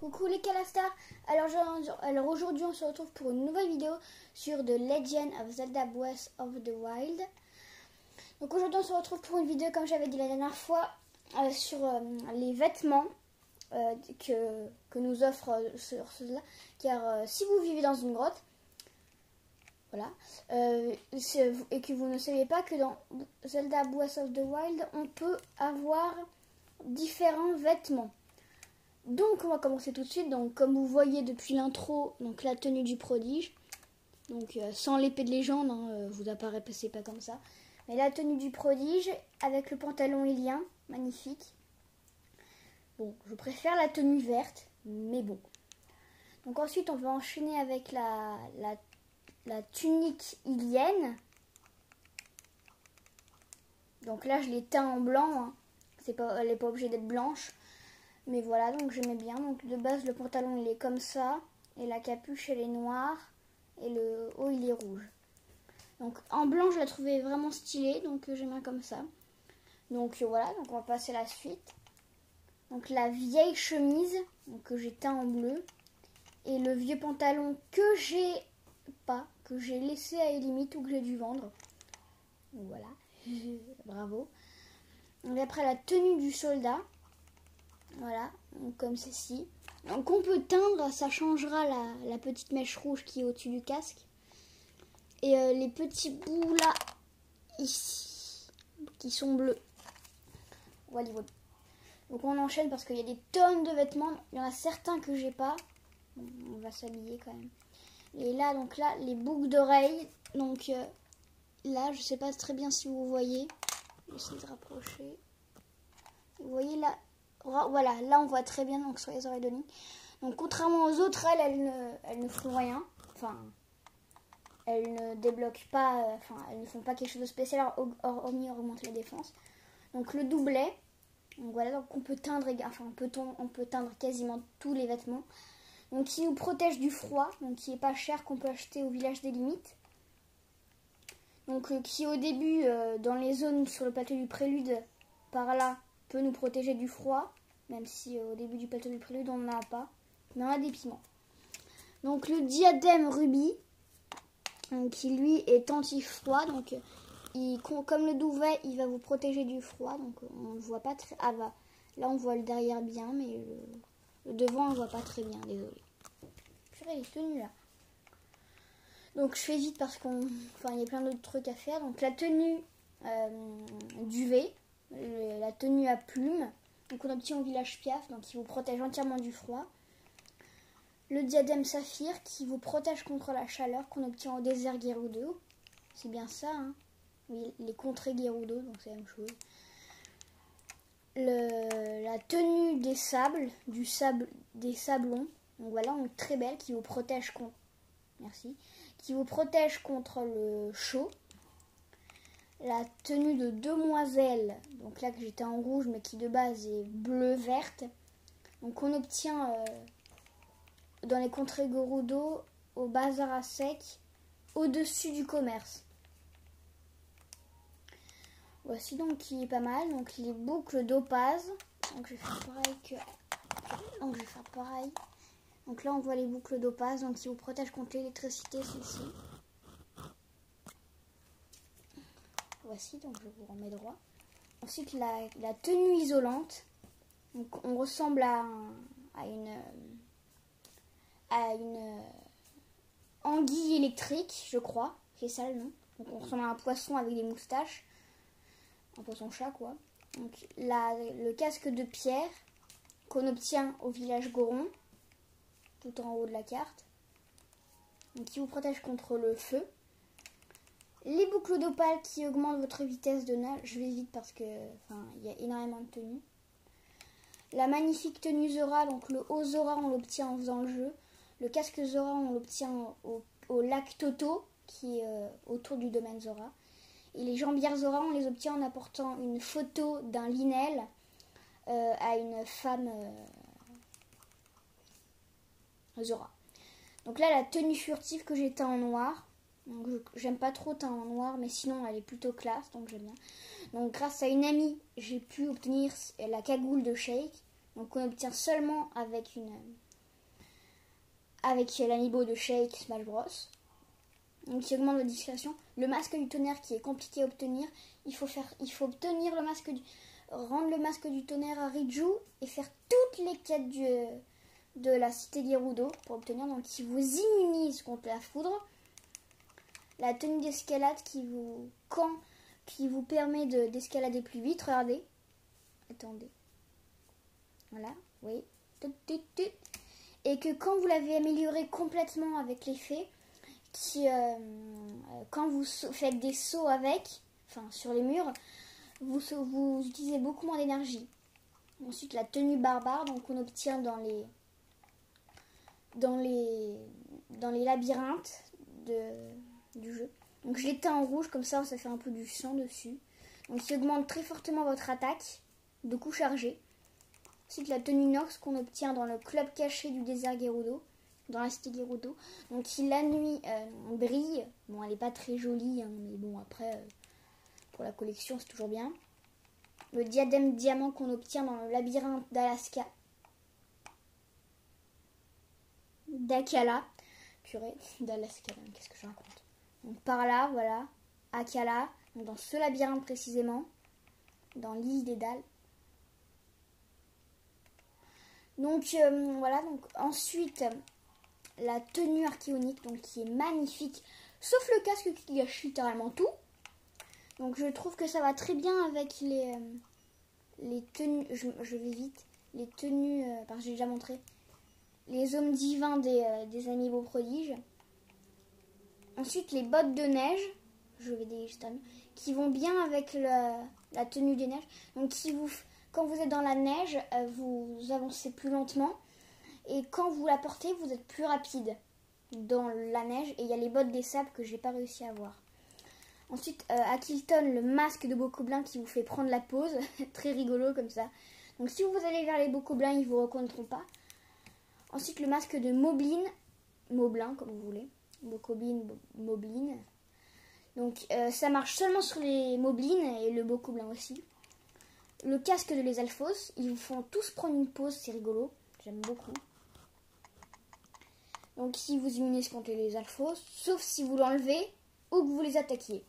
Coucou les Calastars. Alors aujourd'hui on se retrouve pour une nouvelle vidéo sur The Legend of Zelda Breath of the Wild. Donc aujourd'hui on se retrouve pour une vidéo, comme j'avais dit la dernière fois, sur les vêtements que nous offre cela. Car si vous vivez dans une grotte, voilà, et que vous ne savez pas que dans Zelda Breath of the Wild on peut avoir différents vêtements. Donc on va commencer tout de suite. Donc comme vous voyez depuis l'intro, donc la tenue du prodige, donc sans l'épée de légende, hein, vous apparaissez pas comme ça, mais la tenue du prodige avec le pantalon ilien, magnifique. Bon, je préfère la tenue verte, mais bon. Donc ensuite on va enchaîner avec la tunique ilienne. Donc là je l'ai teint en blanc, hein. Elle n'est pas obligée d'être blanche. Mais voilà, donc j'aimais bien. Donc de base, le pantalon il est comme ça. Et la capuche elle est noire. Et le haut il est rouge. Donc en blanc, je la trouvais vraiment stylée. Donc j'aime bien comme ça. Donc voilà, donc on va passer à la suite. Donc la vieille chemise donc, que j'ai teint en bleu. Et le vieux pantalon que j'ai laissé à Elimite ou que j'ai dû vendre. Donc voilà, bravo. Donc après la tenue du soldat. Voilà, donc comme ceci. Donc on peut teindre, ça changera la petite mèche rouge qui est au-dessus du casque. Et les petits bouts là, ici, qui sont bleus. Voilà. Donc on enchaîne parce qu'il y a des tonnes de vêtements. Il y en a certains que j'ai pas. Bon, on va s'habiller quand même. Et là, donc là, les boucles d'oreilles. Donc là, je sais pas très bien si vous voyez. J'essaie de rapprocher. Vous voyez là. Voilà, là on voit très bien donc sur les oreilles de Link. Donc contrairement aux autres, elles ne font rien. Enfin, elles ne débloquent pas, elles ne font pas quelque chose de spécial, hormis augmenter la défense. Donc le doublet, donc voilà, donc on peut teindre, on peut teindre quasiment tous les vêtements. Donc qui nous protège du froid, donc qui est pas cher, qu'on peut acheter au village des limites. Donc qui au début, dans les zones sur le plateau du prélude, par là, peut nous protéger du froid, même si au début du plateau du prélude on n'en a pas, mais on a des piments. Donc le diadème rubis, qui lui est anti-froid, donc comme le duvet il va vous protéger du froid, donc on ne voit pas très. Ah bah là on voit le derrière bien, mais le devant on ne voit pas très bien, désolé. Purée, les tenues là. Donc je fais vite parce il y a plein d'autres trucs à faire. Donc la tenue duvet. La tenue à plumes, donc on obtient au village Piaf, donc qui vous protège entièrement du froid. Le diadème saphir qui vous protège contre la chaleur, qu'on obtient au désert Gerudo. C'est bien ça, hein. Oui, les contrées Gerudo, donc c'est la même chose. La tenue des sables, des sablons, donc voilà, donc très belle, qui vous protège contre. Merci. Qui vous protège contre le chaud. La tenue de demoiselle, donc là que j'étais en rouge mais qui de base est bleu-verte. Donc on obtient dans les contrées Gerudo, au bazar à sec, au-dessus du commerce. Voici donc qui est pas mal. Donc les boucles d'opale. Donc je vais faire pareil. Donc là on voit les boucles d'opale, donc qui vous protègent contre l'électricité, celle-ci. Voici, donc je vous remets droit. Ensuite, la tenue isolante. Donc, on ressemble à une anguille électrique, je crois. C'est ça le nom. Donc, on ressemble à un poisson avec des moustaches. Un poisson-chat, quoi. Donc, le casque de pierre qu'on obtient au village Goron, tout en haut de la carte. Donc, qui vous protège contre le feu. Les boucles d'opale qui augmentent votre vitesse de nage. Je vais vite parce que il y a énormément de tenues. La magnifique tenue Zora, donc le haut Zora on l'obtient en faisant le jeu. Le casque Zora on l'obtient au lac Toto qui est autour du domaine Zora. Et les jambières Zora on les obtient en apportant une photo d'un Linel à une femme Zora. Donc là la tenue furtive que j'ai teint en noir. Donc j'aime pas trop teint en noir, mais sinon elle est plutôt classe, donc j'aime bien. Donc grâce à une amie, j'ai pu obtenir la cagoule de Sheik. Donc on obtient seulement avec avec l'amiibo de Shake Smash Bros. Donc qui augmente votre discrétion. Le masque du tonnerre qui est compliqué à obtenir. Il faut obtenir rendre le masque du tonnerre à Riju et faire toutes les quêtes de la cité Gerudo pour obtenir. Donc qui vous immunise contre la foudre. La tenue d'escalade qui vous permet d'escalader plus vite. Regardez. Attendez. Voilà. Oui. Et que quand vous l'avez amélioré complètement avec l'effet, quand vous faites des sauts avec, enfin sur les murs, vous utilisez beaucoup moins d'énergie. Ensuite la tenue barbare, donc on obtient dans les labyrinthes du jeu. Donc je l'ai teint en rouge, comme ça fait un peu du sang dessus. Donc qui augmente très fortement votre attaque de coups chargés. Ensuite la tenue Nox qu'on obtient dans le club caché du désert Gerudo, dans la cité Gerudo. Donc qui la nuit brille. Bon, elle n'est pas très jolie, hein, mais bon après pour la collection c'est toujours bien. Le diadème diamant qu'on obtient dans le labyrinthe d'Alaska. d'Akala. Purée, d'Alaska, qu'est-ce que je raconte. Donc par là, voilà, Akala, donc dans ce labyrinthe précisément, dans l'île des Dalles. Donc voilà, donc ensuite la tenue archéonique, donc qui est magnifique, sauf le casque qui gâche littéralement tout. Donc je trouve que ça va très bien avec les tenues, je vais vite, les tenues, parce que j'ai déjà montré, les hommes divins des amiibo prodiges. Ensuite les bottes de neige, je vais délister, qui vont bien avec la tenue des neiges. Donc quand vous êtes dans la neige, vous avancez plus lentement. Et quand vous la portez, vous êtes plus rapide dans la neige. Et il y a les bottes des sables que j'ai pas réussi à avoir. Ensuite, à Kilton, le masque de Bokoblin qui vous fait prendre la pause. Très rigolo comme ça. Donc si vous allez vers les Bokoblins, ils vous reconnaîtront pas. Ensuite, le masque de Moblin, comme vous voulez. Bokoblin, Moblin. Donc ça marche seulement sur les Moblins et le Bokoblin aussi. Le casque de les Alphos, ils vous font tous prendre une pause, c'est rigolo. J'aime beaucoup. Donc si vous immunisez contre les Alphos, sauf si vous l'enlevez ou que vous les attaquiez.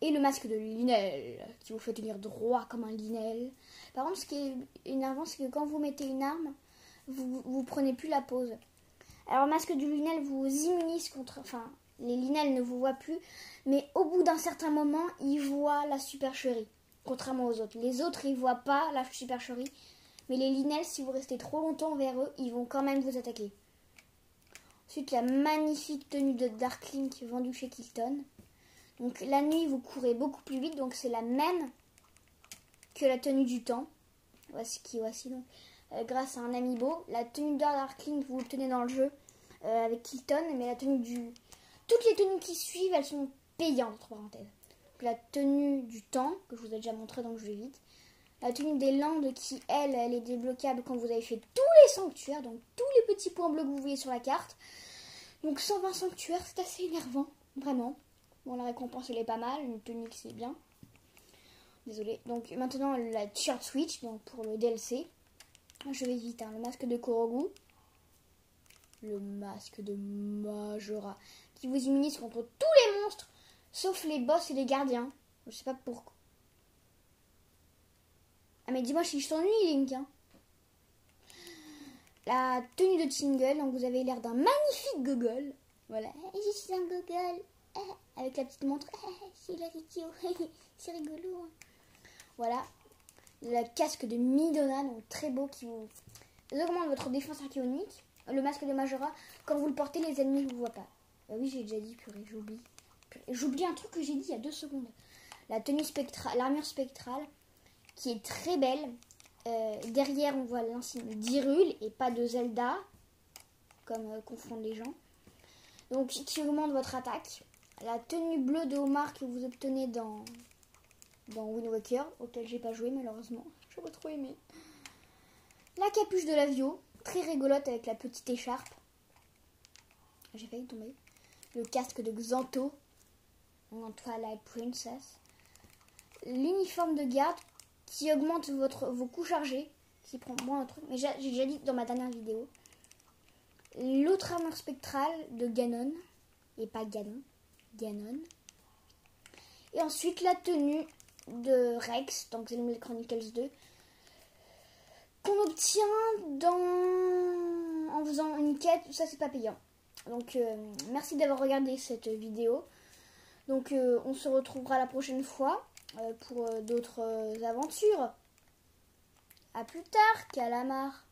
Et le masque de Linel, qui vous fait tenir droit comme un Linel. Par contre, ce qui est énervant, c'est que quand vous mettez une arme, vous prenez plus la pause. Alors, le masque du Linel vous immunise contre... Enfin, les Linel ne vous voient plus, mais au bout d'un certain moment, ils voient la supercherie. Contrairement aux autres. Les autres, ils voient pas la supercherie. Mais les Linel, si vous restez trop longtemps vers eux, ils vont quand même vous attaquer. Ensuite, la magnifique tenue de Darklink vendue chez Kilton. Donc la nuit, vous courez beaucoup plus vite. Donc c'est la même que la tenue du temps. Voici donc, grâce à un amiibo. La tenue de Darklink, vous l'obtenez dans le jeu avec Kilton. Mais toutes les tenues qui suivent, elles sont payantes, entre parenthèses. Donc, la tenue du temps, que je vous ai déjà montré, donc je vais vite. La tenue des Landes qui, elle est débloquable quand vous avez fait tous les sanctuaires. Donc tous les petits points bleus que vous voyez sur la carte. Donc 120 sanctuaires, c'est assez énervant, vraiment. Bon, la récompense, elle est pas mal. Une tenue qui c'est bien. Désolée. Donc maintenant, la t-shirt Switch, donc pour le DLC. Je vais vite, hein. Le masque de Korogu. Le masque de Majora. Qui vous immunise contre tous les monstres, sauf les boss et les gardiens. Je sais pas pourquoi. Ah mais dis-moi si je t'ennuie, Link. Hein. La tenue de Tingle, donc vous avez l'air d'un magnifique gogol. Voilà, je suis un gogol. Avec la petite montre. C'est la vidéo. C'est rigolo. Hein. Voilà. Le casque de Midona, donc très beau, qui vous augmente votre défense archéonique. Le masque de Majora, quand vous le portez, les ennemis ne vous voient pas. Ah oui, j'ai déjà dit, purée, j'oublie. J'oublie un truc que j'ai dit il y a 2 secondes. La tenue spectrale, l'armure spectrale, qui est très belle. Derrière, on voit l'insigne d'Hyrule et pas de Zelda, comme confondent les gens. Donc, qui augmente votre attaque. La tenue bleue de homard que vous obtenez dans Wind Waker, auquel j'ai pas joué malheureusement. J'aurais trop aimé. La capuche de Lavio, très rigolote avec la petite écharpe. J'ai failli tomber. Le casque de Xanto, en Twilight Princess. L'uniforme de garde qui augmente vos coups chargés, qui prend moins un truc, mais j'ai déjà dit dans ma dernière vidéo. l'autre armure spectrale de Ganon, et pas Ganon, Ganon. Et ensuite la tenue de Rex, donc Xenoblade Chronicles 2, qu'on obtient en faisant une quête, ça c'est pas payant. Donc merci d'avoir regardé cette vidéo. Donc on se retrouvera la prochaine fois pour d'autres aventures. A plus tard, calamar.